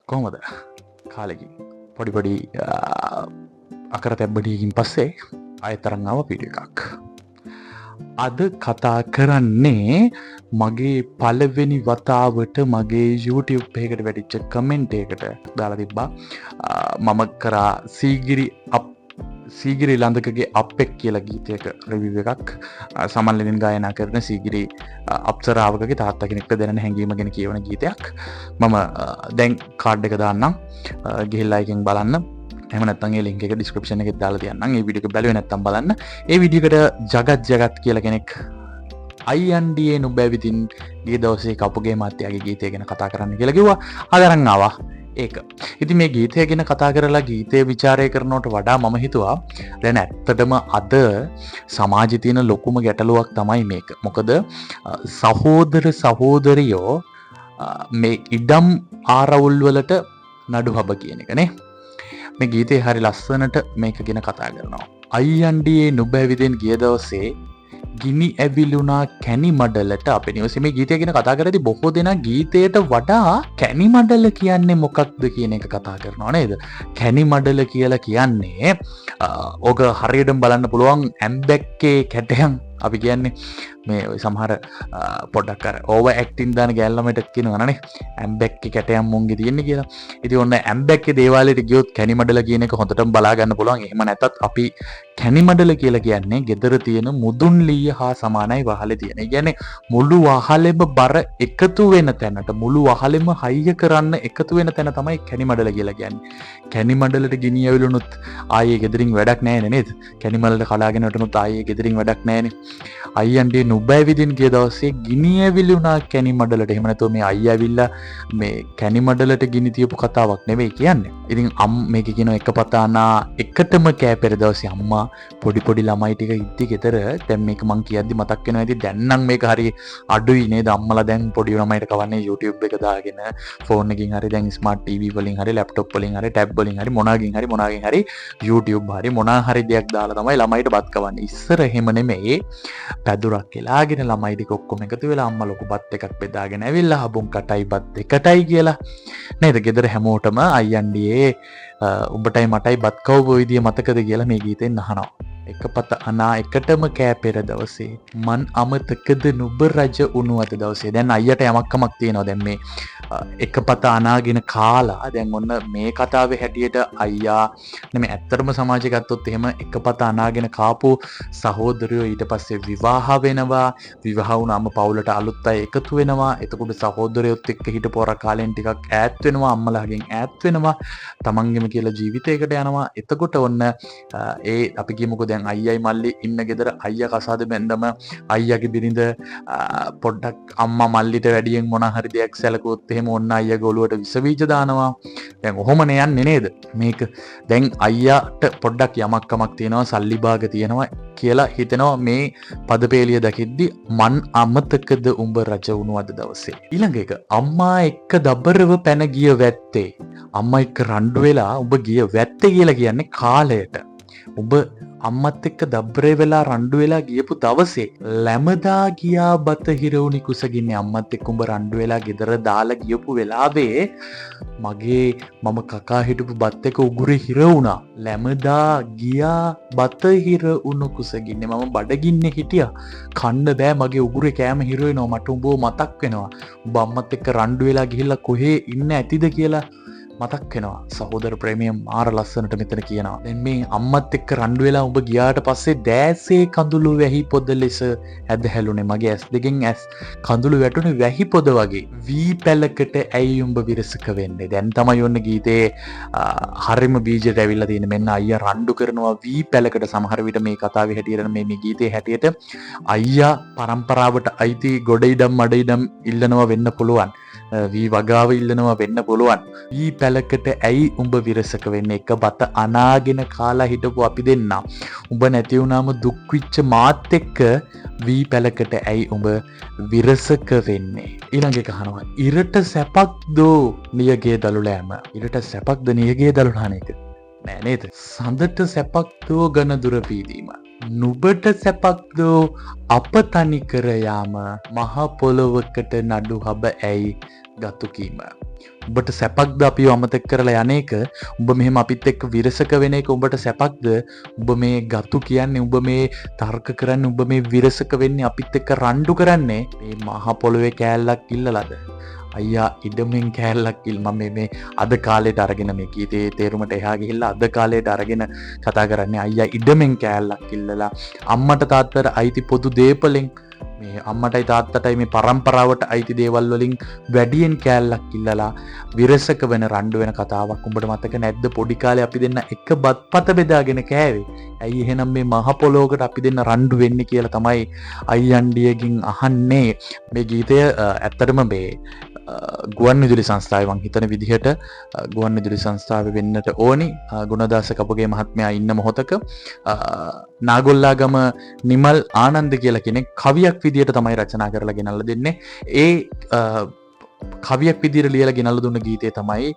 කොහොමද කාලෙකින් පොඩි අකර තැබ්බඩියකින් පස්සේ ආයෙතරන් ආව වීඩියෝ එකක්. අද කතා කරන්නේ මගේ පළවෙනි වතාවට මගේ YouTube එකකට වැටිච්ච කමෙන්ට් එකකට දාලා තිබ්බා. මම කරා සීගිරි ලඳකගේ අප්පෙක් කියලා ගීතයක රිවිව් එකක්. සමන් ලෙනින් ගායනා කරන සීගිරි අප්සරාවකගේ තාත්තා කෙනෙක්ට දැනෙන හැඟීම ගැන කියවන ගීතයක්. මම දැන් කාඩ් එක දාන්නම්. ගිහිල්ලා එකෙන් බලන්න. එහෙම නැත්නම් ඒ ලින්ක් එක ඩිස්ක්‍රිප්ෂන් එකේ දාලා තියන්නම්. ඒ වීඩියෝ එක බැලුවේ නැත්නම් බලන්න. ඒ වීඩියෝ එකට ජගත් කියලා කෙනෙක් INDA නුඹැවිදින් ගිය දවසේ කපුගේ මාත්‍යාගේ ගීතය ගැන කතා කරන්න කියලා කිව්වා. අද අරන් ආවා ඒක. ඉතින් මේ ගීතය ගැන කතා කරලා ගීතය ਵਿਚාරය කරනවට වඩා මම හිතුවා දැන් ඇත්තටම අද සමාජයේ තියෙන ලොකුම ගැටලුවක් තමයි මේක. මොකද සහෝදර සහෝදරියෝ මේ ඉඩම් ආරවුල් වලට නඩු හබ කියන එක නේ. මේ ගීතේ හරි ලස්සනට මේක ගැන කතා කරනවා. INDA නුඹැවිදින් ගිය දවසේ ගිනි ඇවිලුණා කැනි මඩලට අපේ නිවසේ මේ ගීතය ගැන කතා කරද්දී බොහෝ දෙනා ගීතයට වඩා කැනි මඩල කියන්නේ මොකක්ද කියන එක කතා කරනවා නේද? කැනි මඩල කියලා කියන්නේ ඔක හරියටම බලන්න පුළුවන් ඇම්බැක්කේ කැටයන් අපි කියන්නේ මේ සමහර පොඩක් අර ඕවර් ඇක්ටින් දාන ගෑල්ලමට කියනවනේ ඇම්බැක්කේ කැටයන් මුංගේ තියෙන්නේ කියලා. ඉතින් ඔන්න ඇම්බැක්කේ දේවාලයට ගියොත් කැනි මඩල කියන එක හොඳටම බලා ගන්න පුළුවන්. එහෙම නැත්නම් අපි කැනි මඩල කියලා කියන්නේ ගෙදර තියෙන මුදුන් ලීය හා සමානයි වහලේ තියෙන. ඒ කියන්නේ මුළු වහලෙම බර එකතු වෙන තැනට මුළු වහලෙම හයිය කරන්න එකතු වෙන තැන තමයි කැනි මඩල කියලා කියන්නේ. කැනි මඩලට ගිනි ඇවිලුනොත් ආයේ ගෙදරින් වැඩක් නැහැ නේද? කැනි මඩලට කලාගෙන වටනොත් ආයේ ගෙදරින් වැඩක් නැහැනේ. අයියන්ගේ නුඹැවිදින් ගිය දවසේ ගිනි ඇවිලුණා කැනි මඩලට. එහෙම නැතුව මේ අයියා ඇවිල්ලා මේ කැනි මඩලට ගිනි තියපු කතාවක් නෙවෙයි කියන්නේ. ඉතින් මේකේ කියන එක පතානා එකටම කෑපෙර දවසේ අම්මා පොඩි ළමයි ටික ඉද්දි ගෙදර දැන් මේක මං කියද්දි මතක් වෙනවා. ඉතින් දැන් නම් මේක හරි අඩුයි නේද? අම්මලා දැන් පොඩි ළමයිට කවන්නේ YouTube එක දාගෙන ෆෝන් එකකින් හරි දැන් ස්මාර්ට් TV වලින් හරි ලැප්ටොප් වලින් හරි ටැබ් වලින් හරි මොනාකින් හරි YouTube හරි මොනා හරි දෙයක් දාලා තමයි ළමයිට බත් කවන්නේ. ඉස්සර එහෙම නෙමෙයි. පැදුරක් එලාගෙන ළමයි ටික ඔක්කොම එකතු වෙලා අම්මා ලොකු බත් එකක් බෙදාගෙන ඇවිල්ලා හබුන් කටයි බත් දෙකටයි කියලා නේද? ගෙදර හැමෝටම අයියන්ඩියේ උඹටයි මටයි බත් කවපු විදිය මතකද කියලා මේ ගීතෙන් අහනවා. එකපත අනා එකටම කෑපෙර දවසේ මන් අමතකද නුඹ රජ උණු අත දවසේ. දැන් අයියට යමක්කමක් තියෙනවා. දැන් මේ එකපත අනාගෙන කාලා දැන් ඔන්න මේ කතාවේ හැටියට අයියා නෙමෙයි ඇත්තටම සමාජය ගත්තොත් එහෙම එකපත අනාගෙන කාපු සහෝදරයෝ ඊට පස්සේ විවාහ වෙනවා. විවාහ වුණාම පවුලට අලුත් අය එකතු වෙනවා. එතකොට සහෝදරයොත් එක්ක හිටපු අර කාලෙන් ටිකක් ඈත් වෙනවා. අම්මලාගෙන් ඈත් වෙනවා. තමන්ගෙම කියලා ජීවිතයකට යනවා. එතකොට ඔන්න ඒ අපි කියමුකෝ දැන් අයියයි මල්ලි ඉන්න ගෙදර අයියා කසාද බැන්දම අයියාගේ බිරිඳ පොඩ්ඩක් අම්මා මල්ලිට වැඩියෙන් මොන හරි දෙයක් සැලකුවොත් එහෙම ඔන්න අයියාගේ ඔළුවට විස බීජ දානවා. දැන් ඔහොමනේ යන්නේ නේද මේක? දැන් අයියාට පොඩ්ඩක් යමක්කමක් තියෙනවා, සල්ලි භාග තියෙනවා කියලා හිතෙනවා මේ පදපේලිය දකිද්දි මන් අමතකද උඹ රජ වුණු අද දවසේ. ඊළඟ එක අම්මා එක්ක දබරව පැන ගිය වැත්තේ. අම්මා එක්ක රණ්ඩු වෙලා උඹ ගිය වැත්තේ කියලා කියන්නේ කාලයට. උඹ අම්මත් එක්ක දබ්බරේ වෙලා රණ්ඩු වෙලා ගියපු දවසේ ලැමදා ගියා බත හිරවුනි කුසගින්නේ. අම්මත් එක්ක උඹ රණ්ඩු වෙලා ගෙදර දාලා ගියපු වෙලාවේ මම කකා හිටපු බත් එක උගුරේ හිර වුණා. ලැමදා ගියා බත හිර උණු කුසගින්නේ. මම බඩගින්නේ හිටියා. කන්න බෑ මගේ උගුරේ කෑම හිර වෙනවා. මට උඹව මතක් වෙනවා. උඹ අම්මත් එක්ක රණ්ඩු වෙලා ගිහිල්ලා කොහේ ඉන්න ඇතිද කියලා මතක් වෙනවා. සහෝදර ප්‍රේමය මාර ලස්සනට මෙතන කියනවා. දැන් මේ අම්මත් එක්ක රණ්ඩු වෙලා උඹ ගියාට පස්සේ දෑසේ කඳුළු වැහි පොද ලෙස ඇදහැළුනේ. මගේ ඇස් දෙකෙන් ඇස් කඳුළු වැටුනේ වැහි පොද වගේ. වී පැලකට ඇයි උඹ විරසක වෙන්නේ? දැන් තමයි ඔන්න ගීතේ හරිම බීජයට ඇවිල්ලා තියෙන්නේ. මෙන්න අයියා රණ්ඩු කරනවා වී පැලකට. සමහර විට මේ කතාවේ හැටියට මේ ගීතේ හැටියට අයියා පරම්පරාවට අයිති ගොඩ ඉඩම් මඩ ඉඩම් ඉල්ලනවා වෙන්න පුළුවන්. වී වගාව ඉල්ලනවා වෙන්න පුළුවන්. වී පැලකට ඇයි උඹ විරසක වෙන්නේ? එක බත අනාගෙන කාලා හිටපු අපි දෙන්න. උඹ නැති වුණාම දුක් වෙච්ච මාත් එක්ක වී පැලකට ඇයි උඹ විරසක වෙන්නේ? ඊළඟ එක අහනවා ඉරට සැපක්ද නියගේ දලුලෑම. ඉරට සැපක්ද නියගේ දලුලාන එක? නෑ නේද? සඳට සැපක්ද ඝන දුර පීදීම. නුඹට සැපක්ද අප තනි කර යාම. මහ පොළොවකට නඩු හබ ඇයි ගතු කීම. උඹට සැපක්ද අපිව අමතක කරලා යන්නේක? උඹ මෙහෙම අපිත් එක්ක විරසක වෙන එක උඹට සැපක්ද? උඹ මේ ගතු කියන්නේ, උඹ මේ තර්ක කරන්නේ, උඹ මේ විරසක වෙන්නේ, අපිත් එක්ක රණ්ඩු කරන්නේ මේ මහ පොළොවේ කෑල්ලක් ඉල්ලලාද? අයියා ඉඩමෙන් කෑල්ලක් ඉල් මම මේ අද කාලේට අරගෙන මේ ගීතේ තේරුමට එහා ගිහිල්ලා අද කාලේට අරගෙන කතා කරන්නේ අයියා ඉඩමෙන් කෑල්ලක් ඉල්ලලා අම්මට තාත්තට අයිති පොදු දේපලෙන් මේ අම්මටයි තාත්තටයි මේ පරම්පරාවට අයිති දේවල් වලින් වැඩියෙන් කෑල්ලක් ඉල්ලලා විරසක වෙන රණ්ඩු වෙන කතාවක් උඹට මතක නැද්ද? පොඩි කාලේ අපි දෙන්න එක බත්පත බෙදාගෙන කෑවේ. ඇයි එහෙනම් මේ මහ පොළොවකට අපි දෙන්න රණ්ඩු වෙන්නේ කියලා තමයි අයියන්ඩියකින් අහන්නේ. මේ ගීතය ඇත්තටම මේ ගුවන් විදුලි සංස්ථාවේ මං හිතන විදිහට ගුවන් විදුලි සංස්ථාවේ වෙන්නට ඕනි. ගුණදාස කපුගේ මහත්මයා ඉන්න මොහොතක නාගොල්ලාගම නිමල් ආනන්ද කියලා කෙනෙක් කවියක් විදිහට තමයි රචනා කරලා ගෙනල්ලා දෙන්නේ. ඒ කවියක් විදිහට ලියලා ගෙනල්ලා දුන්න ගීතය තමයි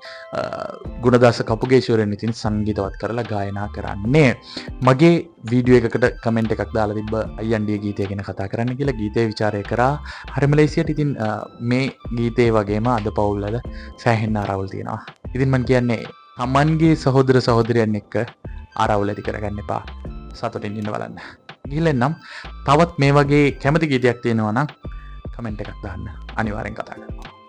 ගුණදාස කපුගේශවරයන් ඉතින් සංගීතවත් කරලා ගායනා කරන්නේ. මගේ වීඩියෝ එකකට කමෙන්ට් එකක් දාලා තිබ්බ අයියන්ඩිය ගීතය ගැන කතා කරන්න කියලා. ගීතය විචාරය කරා. හරිම ලේසියට ඉතින් මේ ගීතේ වගේම අද පවුල් වල සෑහෙන ආරවුල් තියෙනවා. ඉතින් මම කියන්නේ තමන්ගේ සහෝදර සහෝදරයන් එක්ක ආරවුල් ඇති කරගන්න එපා. සතුටින් ඉන්න බලන්න. ගිහින් තවත් මේ වගේ කැමති ගීතයක් තියෙනවා නම් කමෙන්ට් එකක් දාන්න. අනිවාර්යෙන් කතා කරනවා.